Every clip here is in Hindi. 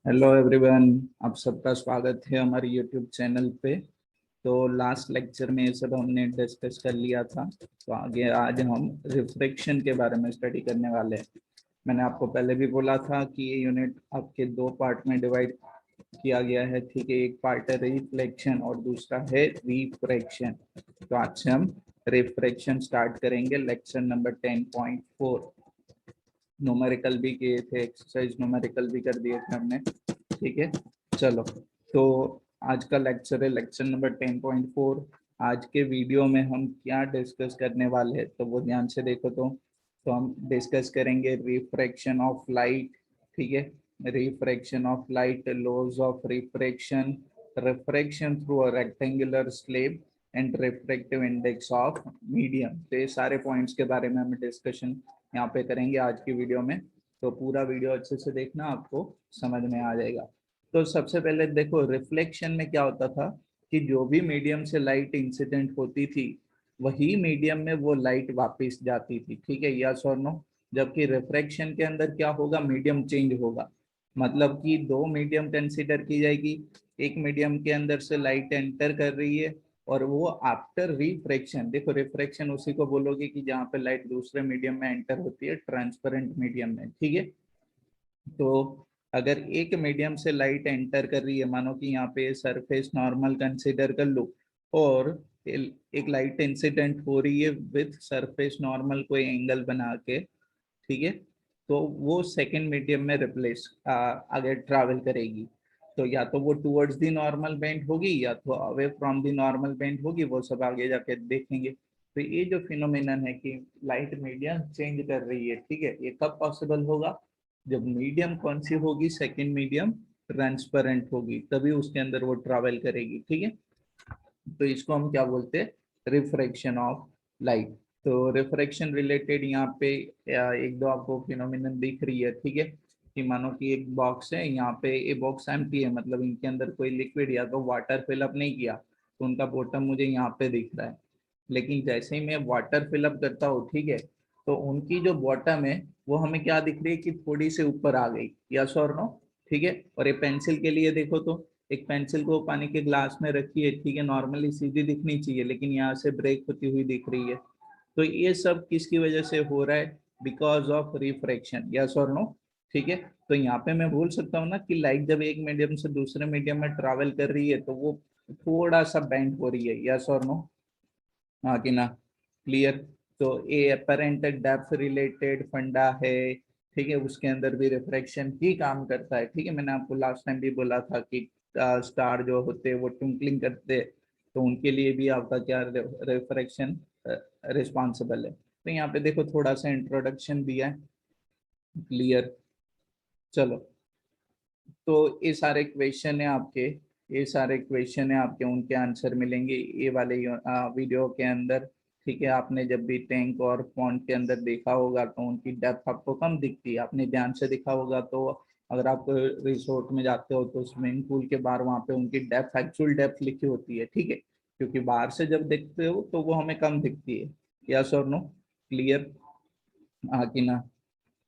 हेलो एवरीवन, आप सबका स्वागत है हमारे यूट्यूब चैनल पे। तो लास्ट लेक्चर में ये सब हमने डिस्कस कर लिया था। तो आगे आज हम रिफ्रैक्शन के बारे में स्टडी करने वाले हैं। मैंने आपको पहले भी बोला था कि ये यूनिट आपके दो पार्ट में डिवाइड किया गया है, ठीक है। एक पार्ट है रिफ्लेक्शन और दूसरा है रिफ्रैक्शन। तो आज से हम रिफ्रैक्शन स्टार्ट करेंगे, लेक्चर नंबर 10.4। न्यूमेरिकल भी किए थे, एक्सरसाइज न्यूमेरिकल भी कर दिए थे हमने, ठीक है। चलो, तो आज का लेक्चर है लेक्चर नंबर 10.4। आज के वीडियो में हम क्या डिस्कस करने वाले हैं तो वो ध्यान से देखो। तो हम डिस्कस करेंगे रिफ्रैक्शन ऑफ लाइट, ठीक है। Refraction of light, laws of refraction, refraction through a rectangular slab and refractive index of medium. तो ये सारे पॉइंट्स के बारे में हम डिस्कशन यहाँ पे करेंगे आज की वीडियो में। तो पूरा वीडियो अच्छे से देखना, आपको समझ में आ जाएगा। तो सबसे पहले देखो, रिफ्लेक्शन में क्या होता था कि जो भी मीडियम से लाइट इंसिडेंट होती थी वही मीडियम में वो लाइट वापस जाती थी, ठीक है, यस और नो। जबकि रिफ्रैक्शन के अंदर क्या होगा, मीडियम चेंज होगा। मतलब कि दो मीडियम कंसीडर की जाएगी, एक मीडियम के अंदर से लाइट एंटर कर रही है और वो आफ्टर रिफ्रैक्शन, देखो रिफ्रैक्शन उसी को बोलोगे कि जहाँ पे लाइट दूसरे मीडियम में एंटर होती है, ट्रांसपेरेंट मीडियम में, ठीक है। तो अगर एक मीडियम से लाइट एंटर कर रही है, मानो कि यहाँ पे सरफेस नॉर्मल कंसीडर कर लो, और एक लाइट इंसिडेंट हो रही है विथ सरफेस नॉर्मल कोई एंगल बना के, ठीक है। तो वो सेकंड मीडियम में रिप्लेस आगे ट्रैवल करेगी। तो या तो वो टुवर्ड्स द नॉर्मल बेंड होगी या तो away from the normal bend होगी, वो सब आगे जाके देखेंगे। तो ये जो फिनोमिनन है कि लाइट मीडियम चेंज कर रही है, ठीक है, ये कब पॉसिबल होगा, जब मीडियम कौन सी होगी, सेकंड मीडियम ट्रांसपेरेंट होगी, तभी उसके अंदर वो ट्रैवल करेगी, ठीक है। तो इसको हम क्या बोलते हैं, रिफ्रैक्शन ऑफ लाइट। तो रिफ्रैक्शन रिलेटेड यहाँ पे एक दो आपको फिनोमिनन दिख रही है, ठीक है। कि मानो कि एक बॉक्स है, यहाँ पे ये बॉक्स एम्प्टी है, मतलब इनके अंदर कोई लिक्विड या तो वाटर फिलअप नहीं किया, तो उनका बॉटम मुझे यहाँ पे दिख रहा है। लेकिन जैसे ही मैं वाटर फिलअप करता हूँ, ठीक है, तो उनकी जो बॉटम है वो हमें क्या दिख रही है कि थोड़ी सी ऊपर आ गई, यस और नो, ठीक है। और ये पेंसिल के लिए देखो, तो एक पेंसिल को पानी के ग्लास में रखी है, ठीक है, नॉर्मली सीधी दिखनी चाहिए लेकिन यहाँ से ब्रेक होती हुई दिख रही है। तो ये सब किसकी वजह से हो रहा है, बिकॉज ऑफ रिफ्रैक्शन, यस और नो, ठीक है। तो यहाँ पे मैं बोल सकता हूँ ना कि लाइट जब एक मीडियम से दूसरे मीडियम में ट्रैवल कर रही है तो वो थोड़ा सा बेंड हो रही है, यस और नो, हाँ कि ना, क्लियर। तो ये अपेरेंट डेप्थ रिलेटेड फंडा है, ठीक है, उसके अंदर भी रिफ्रैक्शन ही काम करता है, ठीक है। मैंने आपको लास्ट टाइम भी बोला था कि स्टार जो होते हैं वो ट्विंकलिंग करते हैं, तो उनके लिए भी आपका क्या रिफ्रैक्शन रिस्पॉन्सिबल है। तो यहाँ पे देखो थोड़ा सा इंट्रोडक्शन दिया है, क्लियर। चलो, तो ये सारे क्वेश्चन है आपके, ये सारे क्वेश्चन है आपके, उनके आंसर मिलेंगे ये वाले वीडियो के अंदर, ठीक है। आपने जब भी टैंक और पॉन्ड के अंदर देखा होगा तो उनकी डेप्थ आपको कम दिखती है, आपने ध्यान से देखा होगा। तो अगर आप रिसोर्ट में जाते हो तो स्विमिंग पूल के बाहर वहाँ पे उनकी डेप्थ, एक्चुअल डेप्थ लिखी होती है, ठीक है। क्योंकि बाहर से जब देखते हो तो वो हमें कम दिखती है, यस और नो, क्लियर, हाँ कि ना,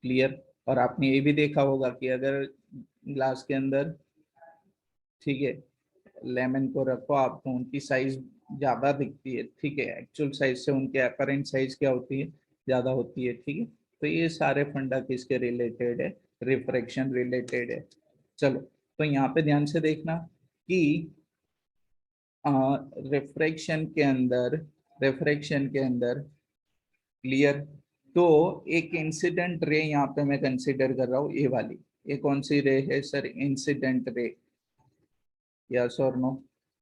क्लियर। और आपने ये भी देखा होगा कि अगर ग्लास के अंदर, ठीक है, लेमन को रखो आप तो उनकी साइज ज्यादा दिखती है, ठीक है, एक्चुअल साइज से उनके अपरेंट साइज क्या होती है, ज्यादा होती है, ठीक है। तो ये सारे फंडा किसके रिलेटेड है, रिफ्रैक्शन रिलेटेड है। चलो, तो यहाँ पे ध्यान से देखना कि रिफ्रैक्शन के अंदर, रिफ्रैक्शन के अंदर, क्लियर। तो एक इंसिडेंट रे यहाँ पे मैं कंसिडर कर रहा हूँ, ये वाली, ये कौन सी रे है सर, इंसिडेंट रे, यस और नो।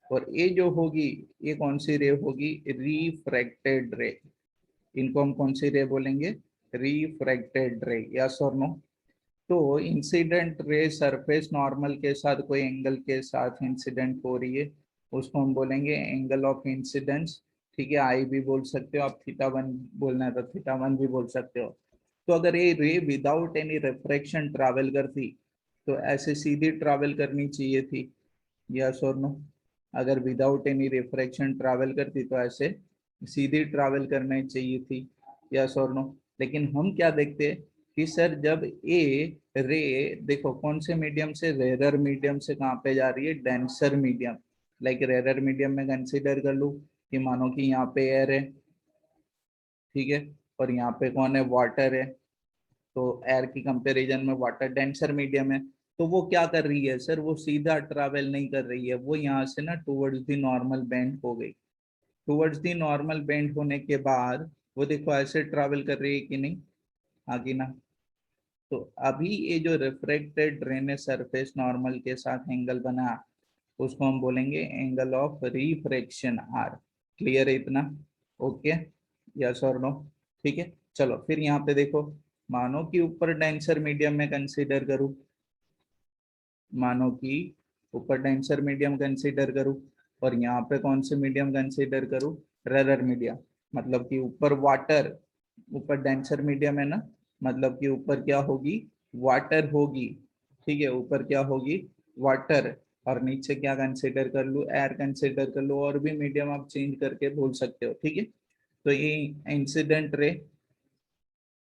और ये जो होगी, ये कौन सी रे होगी, रिफ्रैक्टेड रे। इनको हम कौन सी रे बोलेंगे, रिफ्रैक्टेड रे, यस और नो। तो इंसिडेंट रे सरफेस नॉर्मल के साथ कोई एंगल के साथ इंसिडेंट हो रही है, उसको हम बोलेंगे एंगल ऑफ इंसिडेंस, ठीक है। आई भी बोल सकते हो आप, थीटा 1 बोलना है तो थीटा 1 भी बोल सकते हो। तो अगर ये रे विदाउट एनी रिफ्रैक्शन ट्रैवल करती तो ऐसे सीधी ट्रैवल करनी चाहिए थी, यस और नो। अगर विदाउट एनी रिफ्रैक्शन ट्रैवल करती तो ऐसे सीधी ट्रैवल करना चाहिए थी, यस और नो। लेकिन हम क्या देखते हैं कि सर जब ए रे, देखो कौन से मीडियम से, रेरर मीडियम से कहाँ पे जा रही है, denser medium. Like rarer medium में कंसीडर कर लूँ कि मानो कि यहाँ पे एयर है, ठीक है, और यहाँ पे कौन है, वाटर है। तो एयर की कंपैरिजन में वाटर डेंसर मीडियम है। तो वो क्या कर रही है सर, वो सीधा ट्रैवल नहीं कर रही है, वो यहाँ से ना टुवर्ड्स द नॉर्मल बेंड हो गई। टुवर्ड्स द नॉर्मल बेंड होने के बाद वो देखो ऐसे ट्रैवल कर रही है कि नहीं, आगे ना। तो अभी ये जो रिफ्रेक्टेड ड्रेनेज सरफेस नॉर्मल के साथ एंगल बना, उसको हम बोलेंगे angle of refraction R. Clear है इतना? ओके, यस और नो? ठीक है, चलो फिर यहाँ पे देखो, मानो कि ऊपर डेंसर मीडियम में कंसीडर करूँ, मानो कि ऊपर डेंसर मीडियम कंसीडर करूँ, और यहाँ पे कौन से मीडियम कंसीडर करूँ, रेरर मीडियम। मतलब कि ऊपर वाटर, ऊपर डेंसर मीडियम है ना, मतलब कि ऊपर क्या होगी, वाटर होगी। ठीक है, ऊपर क्या होगी, वाटर। और नीचे क्या कंसीडर कर लूँ, एयर कंसीडर कर लूँ, और भी मीडियम आप चेंज करके बोल सकते हो। ठीक है, तो ये इंसिडेंट रे,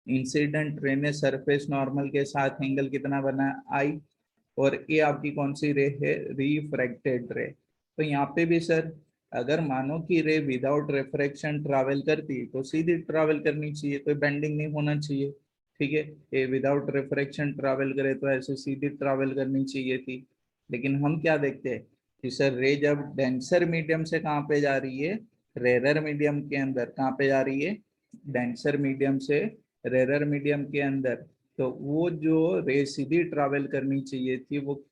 इंसिडेंट रे ने सरफेस नॉर्मल के साथ एंगल कितना बना, आई। और ये आपकी कौन सी रे है, रिफ्रैक्टेड रे। तो यहाँ पे भी सर, अगर मानो कि रे विदाउट रिफ्रैक्शन ट्रैवल करती तो सीधी ट्रैवल करनी चाहिए, कोई बेंडिंग नहीं होना चाहिए। ठीक है, ये विदाउट रिफ्रैक्शन ट्रैवल करे तो ऐसे सीधी ट्रैवल करनी चाहिए थी। लेकिन हम क्या देखते हैं कि सर रे जब डेंसर मीडियम से कहाँ पे जा रही है, रेरर मीडियम के अंदर, कहाँ पे जा रही है, डेंसर मीडियम से रेरर मीडियम के अंदर। तो वो जो रे सीधी ट्रैवल करनी चाहिए थी, वो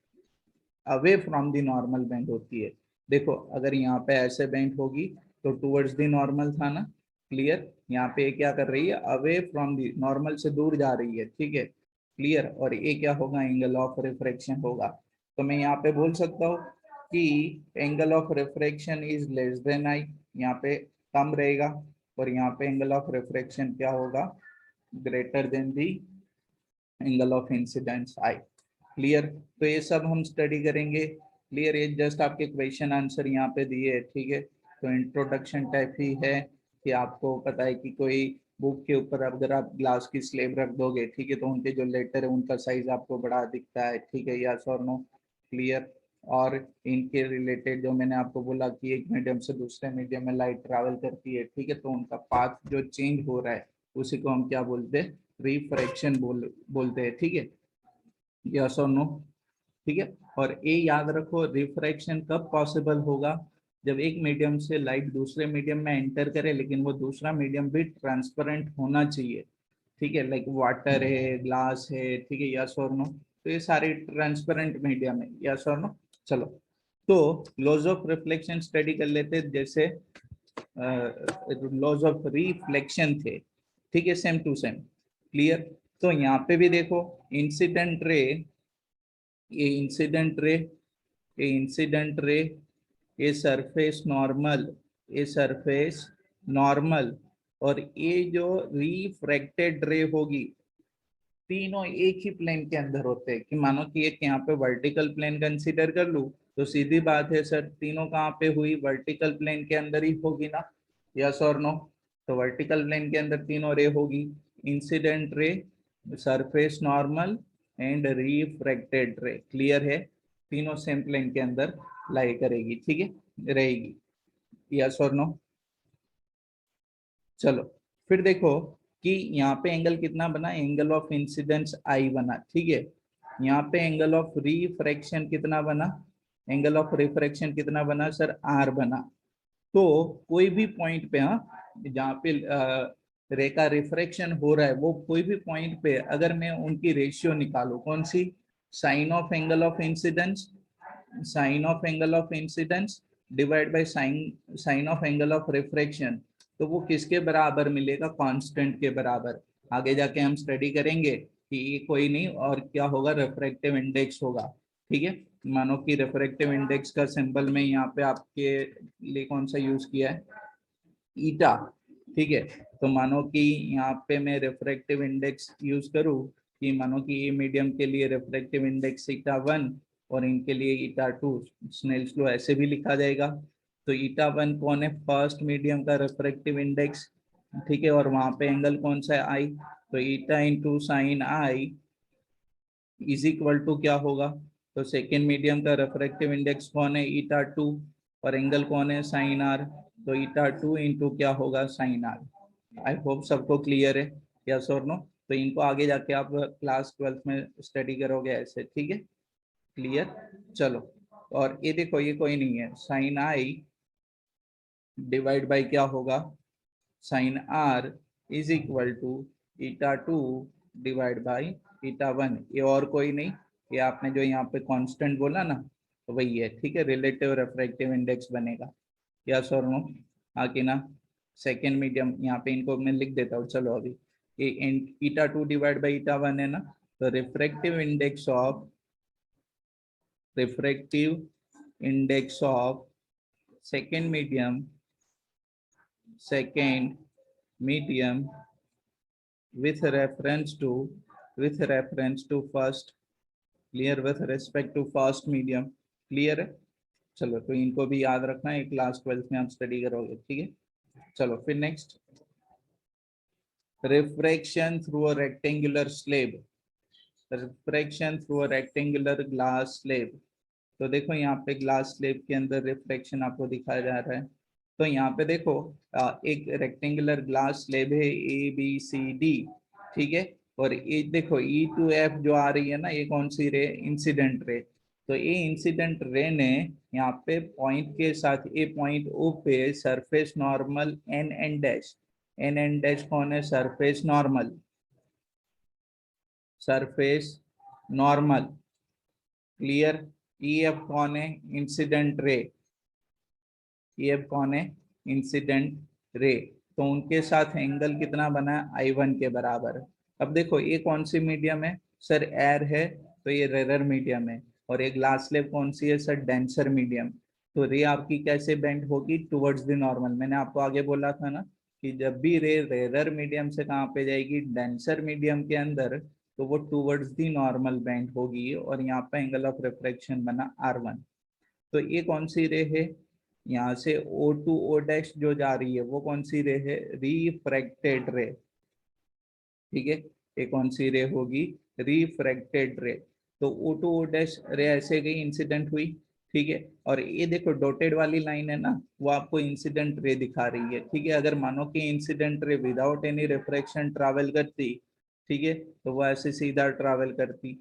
away from the normal bend होती है। देखो अगर यहाँ पे ऐसे बेंड होगी तो टुवर्ड्स द नॉर्मल था ना, क्लियर। यहाँ पे क्या कर रही है, अवे फ्रॉम द नॉर्मल से दूर जा रही है, ठीक है, क्लियर। और ये क्या होगा, एंगल ऑफ रिफ्रैक्शन होगा। तो मैं यहाँ पे बोल सकता हूँ कि angle of refraction is less than I, यहाँ पे कम रहेगा। और यहाँ पे एंगल ऑफ रिफ्रैक्शन क्या होगा, greater than the angle of incidence I. Clear? तो ये सब हम स्टडी करेंगे। क्लियर? ये जस्ट आपके क्वेश्चन आंसर यहाँ पे दिए है, ठीक है। तो इंट्रोडक्शन टाइप ही है कि आपको पता है कि कोई बुक के ऊपर अगर आप ग्लास की स्लेब रख दोगे, ठीक है, तो उनके जो लेटर है उनका साइज आपको बड़ा दिखता है, ठीक है, यस और नो? क्लियर? और इनके रिलेटेड जो मैंने आपको बोला कि एक मीडियम से दूसरे मीडियम में लाइट ट्रैवल करती है, ठीक है, तो उनका पाथ जो चेंज हो रहा है उसी को हम क्या बोलते हैं, रिफ्रैक्शन बोलते हैं, ठीक है, यस और नो? ठीक है। और ये याद रखो, रिफ्रैक्शन कब पॉसिबल होगा, जब एक मीडियम से लाइट दूसरे मीडियम में एंटर करे, लेकिन वो दूसरा मीडियम भी ट्रांसपेरेंट होना चाहिए। ठीक है, लाइक वाटर है, ग्लास है, ठीक है, यस और नो? तो ये सारे ट्रांसपेरेंट मीडियम है, यस और नो? चलो, तो लॉज ऑफ रिफ्लेक्शन स्टडी कर लेते, जैसे लॉज ऑफ रिफ्लेक्शन थे, ठीक है, सेम टू सेम। क्लियर? तो यहाँ पे भी देखो, इंसिडेंट रे, ये इंसिडेंट रे, ये इंसिडेंट रे, ये सरफेस नॉर्मल, ये सरफेस नॉर्मल, और ये जो रिफ्रैक्टेड रे होगी, तीनों एक ही प्लेन के अंदर होते हैं। कि मानो कि एक यहाँ पे वर्टिकल प्लेन कंसीडर कर लूं, तो सीधी बात है सर, तीनों कहाँ पे हुई, वर्टिकल प्लेन के अंदर ही होगी ना, यस और नो? तो वर्टिकल प्लेन के अंदर तीनों रे होगी, incident ray, surface normal and refracted रे। क्लियर है? तीनों सेम प्लेन के अंदर लाई करेगी, ठीक है, रहेगी, यस और नो? चलो, फिर देखो कि यहाँ पे एंगल कितना बना, एंगल ऑफ इंसिडेंस आई बना, ठीक है। यहाँ पे एंगल ऑफ रिफ्रैक्शन कितना बना, एंगल ऑफ रिफ्रैक्शन कितना बना सर, आर बना। तो कोई भी पॉइंट पे, हाँ, जहाँ पे रे का रिफ्रैक्शन हो रहा है, वो कोई भी पॉइंट पे अगर मैं उनकी रेशियो निकालू, कौन सी, sine of angle of incidence, sine of angle of incidence divide by sine sine of angle of refraction, तो वो किसके बराबर मिलेगा, कांस्टेंट के बराबर। आगे जाके हम स्टडी करेंगे कि ये कोई नहीं और क्या होगा, रिफ्रैक्टिव इंडेक्स होगा। ठीक है, मानो कि रिफ्रैक्टिव इंडेक्स का सिंबल में यहाँ पे आपके लिए कौन सा यूज किया है, ईटा। ठीक है, तो मानो कि यहाँ पे मैं रिफ्रैक्टिव इंडेक्स यूज करूँ, कि मानो कि ये मीडियम के लिए रिफ्रैक्टिव इंडेक्स ईटा 1 और इनके लिए ईटा 2, स्नेल्स लॉ ऐसे भी लिखा जाएगा। तो ईटा 1 कौन है, फर्स्ट मीडियम का रिफ्रैक्टिव इंडेक्स, ठीक है, और वहां पे एंगल कौन सा है, आई। तो eta into sine I is equal to क्या होगा, तो सेकेंड मीडियम का रिफ्रैक्टिव इंडेक्स कौन है, ईटा 2, और एंगल कौन है, साइन आर, तो ईटा 2 इंटू क्या होगा, साइन आर। आई होप सबको क्लियर है, यस और नो। तो इनको आगे जाके आप क्लास 12th में स्टडी करोगे ऐसे, ठीक है, क्लियर। चलो, और ये देखो ये कोई नहीं है, साइन आई डिवाइड बाई क्या होगा, sine R is equal to eta 2 divide by eta 1। ये और कोई नहीं, ये आपने जो यहाँ पे कांस्टेंट बोला ना, तो वही है, ठीक है, रिलेटिव रिफ्रैक्टिव इंडेक्स बनेगा, यस और नो। आगे ना सेकेंड मीडियम यहाँ पे इनको मैं लिख देता हूँ, चलो अभी ये ईटा 2 डिवाइड बाई ईटा 1 है ना, तो refractive index of second medium with reference to first, clear, with respect to first medium, clear है। चलो, तो इनको भी याद रखना है, क्लास 12th में आप स्टडी करोगे, ठीक है। चलो फिर next, refraction through a rectangular slab, refraction through a rectangular glass slab. तो देखो यहाँ पे ग्लास स्लेब के अंदर रिफ्लेक्शन आपको दिखाया जा रहा है। तो यहाँ पे देखो एक रेक्टेंगुलर ग्लास स्लेब है ABCD, ठीक है, और ये देखो E to F जो आ रही है ना, ये कौन सी रे, इंसिडेंट रे। तो ये इंसिडेंट रे ने यहाँ पे पॉइंट के साथ, ए पॉइंट O पे surface normal N N dash कौन है, सरफेस नॉर्मल, क्लियर। EF कौन है, इंसिडेंट रे, EF कौन है, इंसिडेंट रे। तो उनके साथ एंगल कितना बना है, I1 के बराबर। अब देखो ये कौन सी मीडियम है सर, एयर है, तो ये रेरर मीडियम है, और एक ग्लास स्लेब कौन सी है सर, डेंसर मीडियम। तो रे आपकी कैसे बेंड होगी, टुवर्ड्स द नॉर्मल। मैंने आपको आगे बोला था ना कि जब भी रे रेरर मीडियम से कहाँ पे जाएगी, डेंसर मीडियम के अंदर, तो वो टुवर्ड्स दी नॉर्मल बेंड होगी, और यहाँ पे एंगल ऑफ रिफ्रैक्शन बना R1। तो ये कौन सी रे है, यहाँ से O टू O डैश जो जा रही है वो कौन सी रे है, रिफ्रैक्टेड रे, ठीक है। ये कौन सी रे होगी, रिफ्रैक्टेड रे। तो O टू O डैश रे ऐसे गई, इंसिडेंट हुई, ठीक है। और ये देखो डॉटेड वाली लाइन है ना, वो आपको इंसिडेंट रे दिखा रही है, ठीक है। अगर मानो कि incident ray without any refraction travel करती, ठीक है, तो वो ऐसे सीधा ट्रैवल करती।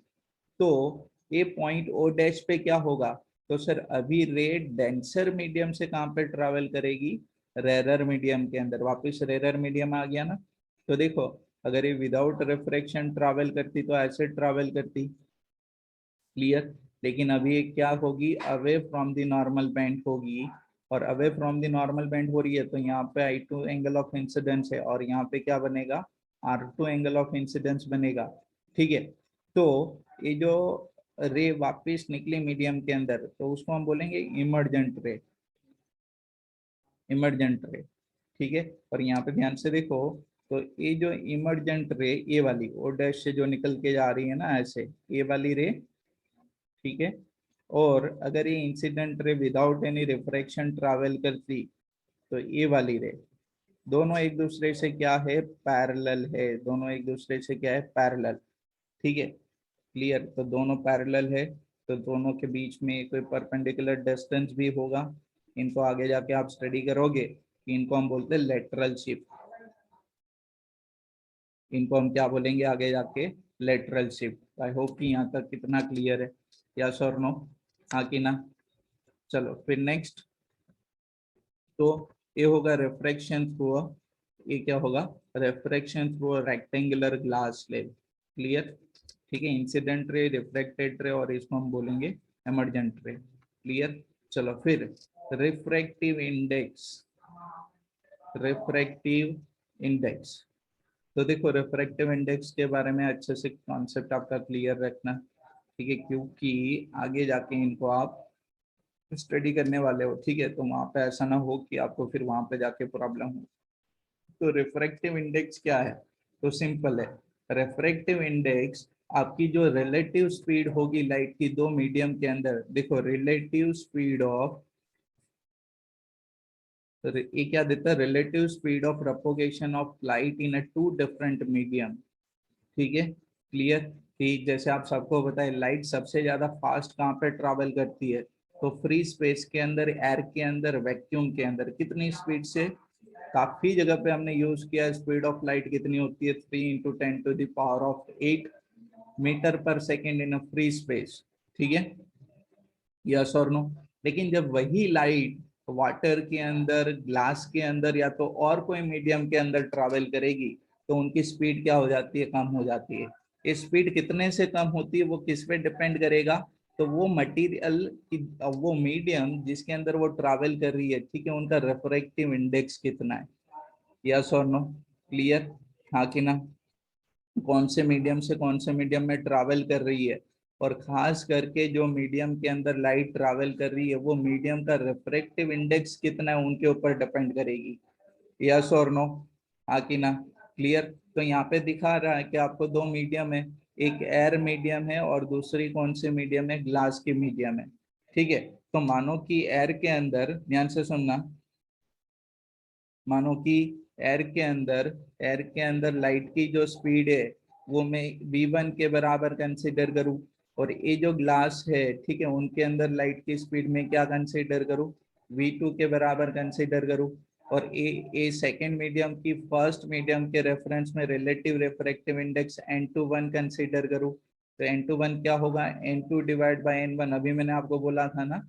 तो ये पॉइंट O डैश पे क्या होगा, तो सर अभी रे डेंसर मीडियम से कहाँ पे ट्रैवल करेगी, रेरर मीडियम के अंदर, वापस रेरर मीडियम आ गया ना। तो देखो अगर ये विदाउट रिफ्रैक्शन ट्रैवल करती तो ऐसे ट्रैवल करती, क्लियर। लेकिन अभी ये क्या होगी, away from the normal band होगी, और away from the normal band हो रही है, तो यहाँ पे I2 एंगल ऑफ इंसिडेंस है, और यहाँ पे क्या बनेगा, R2 एंगल ऑफ इंसिडेंस बनेगा, ठीक है। तो ये जो रे वापिस निकली मीडियम के अंदर, तो उसको हम बोलेंगे इमर्जेंट रे, ठीक है। और यहाँ पे ध्यान से देखो, तो ये जो इमर्जेंट रे, ये वाली O डैश से जो निकल के जा रही है ना ऐसे, ये वाली रे, ठीक है। और अगर ये incident ray without any refraction travel करती, तो ये वाली रे, दोनों एक दूसरे से क्या है, पैरेलल है, दोनों एक दूसरे से क्या है, पैरेलल, ठीक है, क्लियर। तो दोनों पैरेलल है, तो दोनों के बीच में कोई परपेंडिकुलर डिस्टेंस भी होगा। इनको आगे जाके आप स्टडी करोगे कि इनको हम बोलते हैं लेटरल शिफ्ट, इनको हम क्या बोलेंगे आगे जाके, लेटरल शिफ्ट। आई होप कि यहाँ तक कितना क्लियर है, यस और नो, हाँ कि ना। चलो फिर नेक्स्ट, तो ये होगा रिफ्रैक्शन थ्रू, ये क्या होगा, refraction through rectangular glass slab, clear, ठीक है। इंसिडेंट रे, रिफ्रैक्टेड रे, और इसको हम बोलेंगे इमर्जेंट रे, क्लियर। चलो फिर रिफ्रैक्टिव इंडेक्स, रिफ्रैक्टिव इंडेक्स। तो देखो रिफ्रैक्टिव इंडेक्स के बारे में अच्छे से कॉन्सेप्ट आपका क्लियर रखना, ठीक है, क्योंकि आगे जाके इनको आप स्टडी करने वाले हो, ठीक है। तो वहां पे ऐसा ना हो कि आपको फिर वहां पे जाके प्रॉब्लम हो। तो रिफ्रैक्टिव इंडेक्स क्या है, तो सिंपल है, रिफ्रैक्टिव इंडेक्स आपकी जो रिलेटिव स्पीड होगी लाइट की दो मीडियम के अंदर, देखो रिलेटिव स्पीड ऑफ, ये क्या देता है, relative speed of propagation of light in a two different medium, ठीक है, क्लियर। कि जैसे आप सबको पता है लाइट सबसे ज्यादा फास्ट कहाँ पे ट्रैवल करती है, तो फ्री स्पेस के अंदर, एयर के अंदर, वैक्यूम के अंदर। कितनी स्पीड से? काफी जगह पे हमने यूज किया। स्पीड ऑफ लाइट कितनी होती है? 3 × 10⁸ मीटर पर second in a free space. ठीक है, यस और नो। लेकिन जब वही लाइट वाटर के अंदर, ग्लास के अंदर या तो और कोई मीडियम के अंदर ट्रैवल करेगी, तो उनकी स्पीड क्या हो जाती है? कम हो जाती है। ये स्पीड कितने से कम होती है वो किस पे डिपेंड करेगा? तो वो मटेरियल की, वो मीडियम जिसके अंदर वो ट्रैवल कर रही है, ठीक है, उनका रिफ्रैक्टिव इंडेक्स कितना है। यस और नो, क्लियर, हाँ कि ना? कौन से मीडियम से कौन से मीडियम में ट्रैवल कर रही है, और खास करके जो मीडियम के अंदर लाइट ट्रैवल कर रही है, वो मीडियम का रिफ्रैक्टिव इंडेक्स कितना है, उनके ऊपर डिपेंड करेगी। यस और नो, हाँ कि ना? क्लियर। तो यहाँ पे दिखा रहा है कि आपको दो मीडियम है, एक एयर मीडियम है और दूसरी कौन सी मीडियम है? ग्लास की मीडियम है। ठीक है, तो मानो कि एयर के अंदर, ध्यान से सुनना, मानो कि एयर के अंदर लाइट की जो स्पीड है वो मैं v1 के बराबर कंसीडर करूं, और ये जो ग्लास है, ठीक है, उनके अंदर लाइट की स्पीड में क्या कंसीडर करूं? v2 के बराबर कंसीडर करूं। और ए सेकेंड मीडियम की फर्स्ट मीडियम के रेफरेंस में relative refractive index n21 consider करूं। तो n21 क्या होगा? n2 डिवाइड बाय n1, अभी मैंने आपको बोला था ना।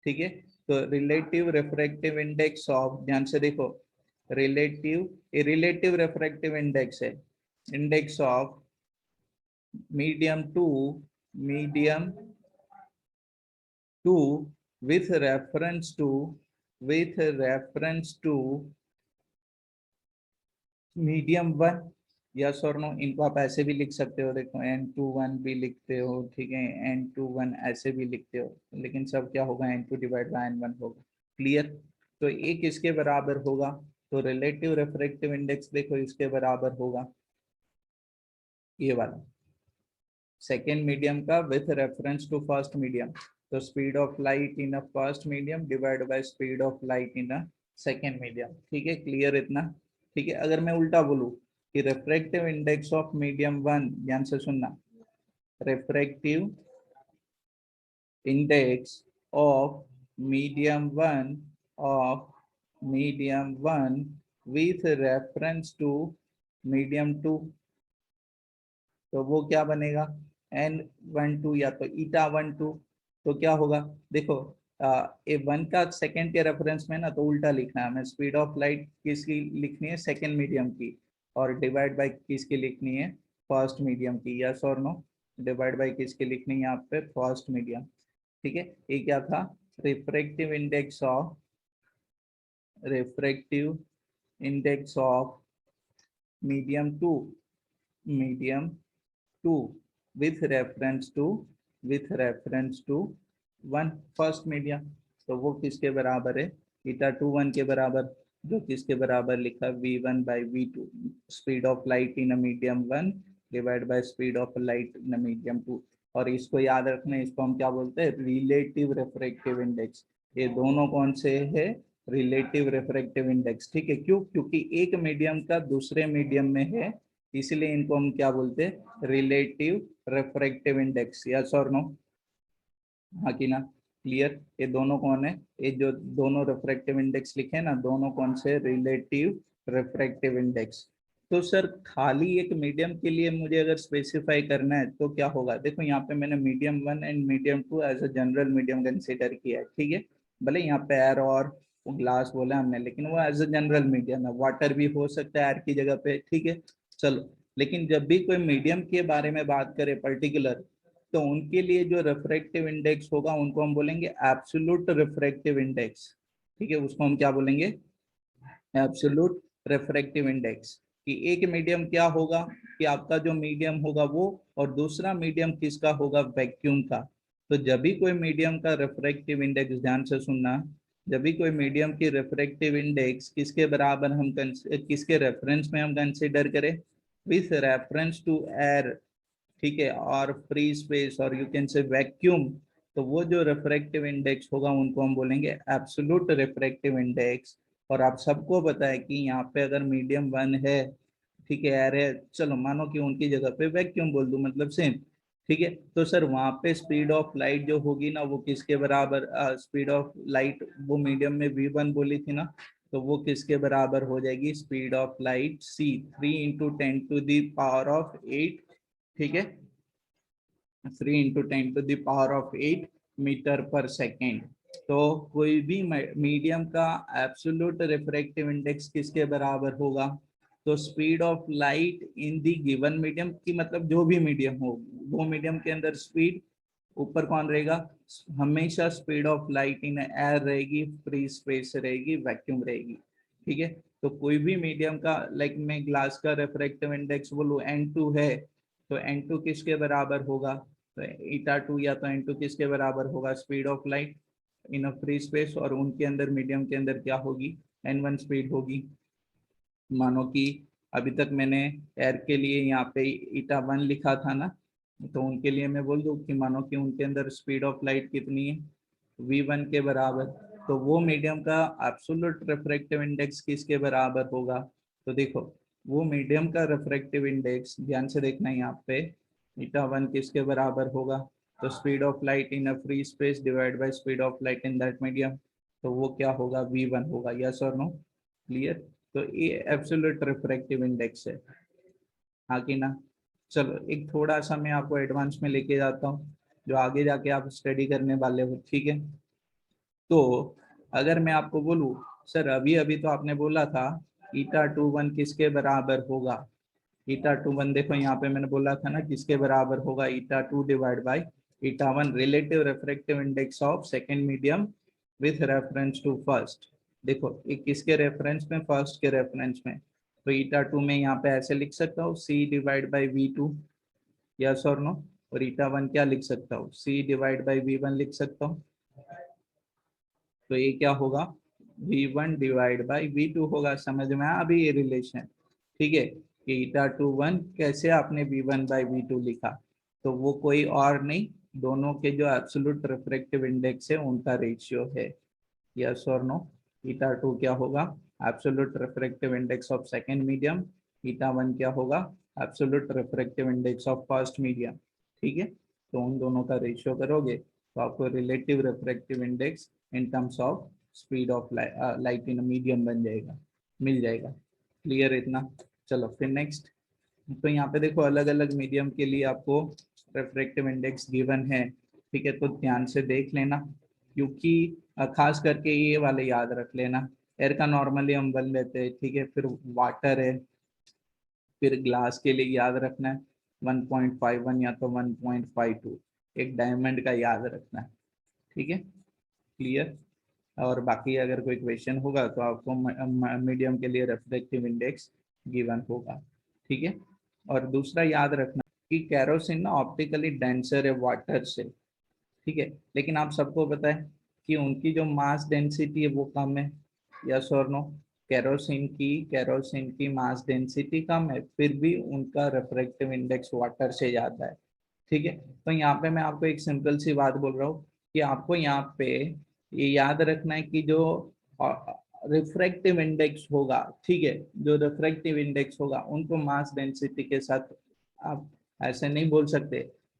ठीक है, तो रिलेटिव रिफ्रैक्टिव इंडेक्स ऑफ, ध्यान से देखो, रिलेटिव रिफ्रैक्टिव इंडेक्स है, index of medium two, medium two with reference to, with reference to medium one. Yes और नो, इनको आप ऐसे भी लिख सकते हो, देखो n21 भी लिखते हो, ठीक है, n21 ऐसे भी लिखते हो, लेकिन सब क्या होगा? n2 डिवाइड बाय n1 होगा। क्लियर। तो ये किसके बराबर होगा? तो रिलेटिव रिफ्रैक्टिव इंडेक्स देखो इसके बराबर होगा, ये वाला, सेकेंड मीडियम का with reference to first medium. तो speed of light in a first medium divide by speed of light in a second medium. ठीक है, क्लियर इतना? ठीक है, अगर मैं उल्टा बोलूं कि refractive index of medium one, ध्यान से सुनना, refractive index of medium one, of medium one with reference to medium two, तो वो क्या बनेगा? n12 या तो eta12। तो क्या होगा? देखो, ए वन का सेकंड के रेफरेंस में ना, तो उल्टा लिखना है हमें। स्पीड ऑफ लाइट किसकी लिखनी है? सेकंड मीडियम की, और डिवाइड बाय किसकी लिखनी है? फर्स्ट मीडियम की। यस और नो, डिवाइड बाय किसकी लिखनी है यहाँ पे? First medium. ठीक है, ये क्या था? Refractive index of, refractive index of medium two, medium two with reference to, with reference to one, first medium. तो वो किसके बराबर है? eta21 के बराबर, जो किसके बराबर लिखा? v1 by v2, speed of light in a medium one divide by speed of light in a medium two. और इसको याद रखना, इसको हम क्या बोलते हैं? Relative refractive index. ये दोनों कौन से है? Relative refractive index. ठीक है, क्यों? क्योंकि एक मीडियम का दूसरे मीडियम में है, इसलिए इनको हम क्या बोलते हैं? Relative refractive index. यस और नो, हाँ कि ना? क्लियर। ये दोनों कौन है? ये जो दोनों रिफ्रैक्टिव इंडेक्स लिखे हैं ना, दोनों कौन से? Relative refractive index. तो सर खाली एक मीडियम के लिए मुझे अगर स्पेसिफाई करना है तो क्या होगा? देखो यहाँ पे मैंने medium one and medium two as a general medium consider किया है। ठीक है, भले यहाँ पे एयर और ग्लास बोला हमने, लेकिन वो एज अ जनरल मीडियम है। वाटर भी हो सकता है एयर की जगह पे। ठीक है, चलो। लेकिन जब भी कोई मीडियम के बारे में बात करें पर्टिकुलर, तो उनके लिए जो रिफ्रैक्टिव इंडेक्स होगा उनको हम बोलेंगे एब्सोल्यूट रिफ्रैक्टिव इंडेक्स। ठीक है, उसको हम क्या बोलेंगे? Absolute refractive index. कि एक मीडियम क्या होगा? कि आपका जो मीडियम होगा वो, और दूसरा मीडियम किसका होगा? वैक्यूम का। तो जब भी कोई मीडियम का रिफ्रैक्टिव इंडेक्स, ध्यान से सुनना, जब भी कोई मीडियम की रिफ्रैक्टिव इंडेक्स किसके बराबर हम किसके रेफरेंस में हम कंसीडर करें? विथ रेफरेंस टू एयर, ठीक है, और फ्री स्पेस, और यू कैन से वैक्यूम, तो वो जो रिफ्रैक्टिव इंडेक्स होगा उनको हम बोलेंगे एब्सोल्यूट रिफ्रैक्टिव इंडेक्स। और आप सबको पता है कि यहाँ पे अगर मीडियम वन है, ठीक है, एयर है, चलो मानो कि उनकी जगह पे वैक्यूम बोल दूं, मतलब सेम। ठीक है, तो सर वहां पे स्पीड ऑफ लाइट जो होगी ना वो किसके बराबर, स्पीड ऑफ लाइट वो मीडियम में v1 बोली थी ना, तो वो किसके बराबर हो जाएगी, स्पीड ऑफ लाइट c 3 × 10⁸ ठीक है, 3 × 10⁸ मीटर पर सेकेंड। तो कोई भी मीडियम का एब्सोल्यूट रिफ्रैक्टिव इंडेक्स किसके बराबर होगा, तो speed of light in the given medium की, मतलब जो भी मीडियम हो वो मीडियम के अंदर स्पीड, ऊपर कौन रहेगा, हमेशा speed of light in air रहेगी, फ्री स्पेस रहेगी, वैक्यूम रहेगी। ठीक है, तो कोई भी मीडियम का, लाइक मैं ग्लास का रिफ्रैक्टिव इंडेक्स बोलूं N2 है, तो N2 किसके बराबर होगा, तो ईटा 2 या तो N2 किसके बराबर होगा, speed of light in a free space, और उनके अंदर मीडियम के अंदर क्या होगी, N1 स्पीड होगी। मानो कि अभी तक मैंने एयर के लिए यहाँ पे ईटा 1 लिखा था ना, तो उनके लिए मैं बोल दूं कि मानो कि उनके अंदर स्पीड ऑफ लाइट कितनी है, v1 के बराबर, तो वो मीडियम का एब्सोल्यूट रिफ्रैक्टिव इंडेक्स किसके बराबर होगा, तो देखो वो मीडियम का रिफ्रैक्टिव इंडेक्स, ध्यान से देखना यहाँ पे, ईटा 1 किसके बराबर होगा, तो speed of light in a free space divide by speed of light in that medium, तो वो क्या होगा, v1 होगा। यस और नो, क्लियर। तो ये एब्सोल्यूट रिफ्रैक्टिव इंडेक्स है, हाँ कि ना। चलो एक थोड़ा सा मैं आपको एडवांस में लेके जाता हूँ, जो आगे जाके आप स्टडी करने वाले हो। ठीक है, तो अगर मैं आपको बोलूँ, सर अभी अभी तो आपने बोला था ईटा 2 1 किसके बराबर होगा, ईटा 2 1 देखो यहाँ पे मैंने बोला था ना किसके बराबर होगा, eta 2 divide by eta 1 relative refractive index of second medium with reference to first. देखो ये किसके रेफरेंस में, फर्स्ट के रेफरेंस में, तो ईटा 2 में यहाँ पे ऐसे लिख सकता हूँ c divide by v2, yes और नो, और ईटा 1 क्या लिख सकता हूँ, c डिवाइड बाई v1 लिख सकता हूँ, तो ये क्या होगा, v1 डिवाइड बाई v2 होगा। समझ में आया अभी ये रिलेशन, ठीक है, कि ईटा 2 1 कैसे आपने v1 बाई v2 लिखा, तो वो कोई और नहीं, दोनों के जो एब्सोल्यूट रिफ्रैक्टिव इंडेक्स है उनका रेशियो है। यस और नो, ईटा 2 क्या होगा, absolute refractive index of second medium, eta 1 क्या होगा, absolute refractive index of first medium. ठीक है, तो उन दोनों का रेशियो करोगे तो आपको relative refractive index in terms of speed of light in medium बन जाएगा, मिल जाएगा। क्लियर इतना, चलो फिर नेक्स्ट। तो यहाँ पे देखो अलग अलग मीडियम के लिए आपको रिफ्रैक्टिव इंडेक्स गिवन है। ठीक है, तो ध्यान से देख लेना, क्योंकि खास करके ये वाले याद रख लेना। एयर का नॉर्मली हम बन लेते हैं, ठीक है, फिर वाटर है, फिर ग्लास के लिए याद रखना है 1.51 या तो 1.52, एक डायमंड का याद रखना है। ठीक है, क्लियर। और बाकी अगर कोई क्वेश्चन होगा तो आपको मीडियम के लिए रिफ्रैक्टिव इंडेक्स गिवन होगा। ठीक है, और दूसरा याद रखना कि कैरोसिन ना ऑप्टिकली डेंसर है वाटर से। ठीक है, लेकिन आप सबको पता है कि उनकी जो मास डेंसिटी है वो कम है, यस और नो। कैरोसिन की मास डेंसिटी कम है, फिर भी उनका रिफ्रैक्टिव इंडेक्स वाटर से ज्यादा है। ठीक है, तो यहाँ पे मैं आपको एक सिंपल सी बात बोल रहा हूँ कि आपको यहाँ पे ये याद रखना है कि जो रिफ्रैक्टिव इंडेक्स होगा, ठीक है, जो रिफ्रैक्टिव इंडेक्स होगा उनको मास डेंसिटी के साथ आप ऐसे नहीं बोल सकते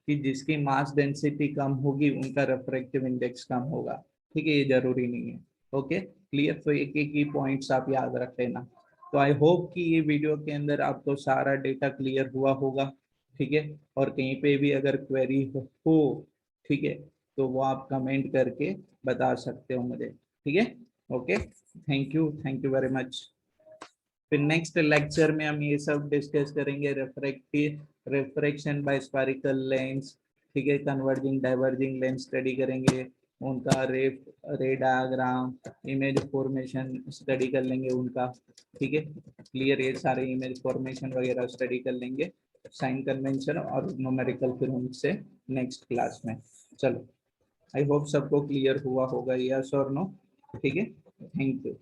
कि जिसकी मास डेंसिटी कम होगी उनका रिफ्रैक्टिव इंडेक्स कम होगा। ठीक है, ये जरूरी नहीं है। Okay, clear. तो एक एक ही पॉइंट्स आप याद रख लेना। तो आई होप कि ये वीडियो के अंदर आपको सारा डेटा क्लियर हुआ होगा। ठीक है, और कहीं पे भी अगर क्वेरी हो, ठीक है, तो वो आप कमेंट करके बता सकते हो मुझे। ठीक है, okay, thank you very much. फिर नेक्स्ट लेक्चर में हम ये सब डिस्कस करेंगे, रिफ्रैक्शन बाय स्फेरिकल लेंस, ठीक है, कन्वर्जिंग डाइवर्जिंग लेंस स्टडी करेंगे, उनका रे डायग्राम, इमेज फॉर्मेशन स्टडी कर लेंगे उनका। ठीक है, क्लियर, ये सारे इमेज फॉर्मेशन वगैरह स्टडी कर लेंगे, साइन कन्वेंशन और न्यूमेरिकल फिर उनसे नेक्स्ट क्लास में। चलो, आई होप सबको क्लियर हुआ होगा, यस और नो। ठीक है, थैंक यू।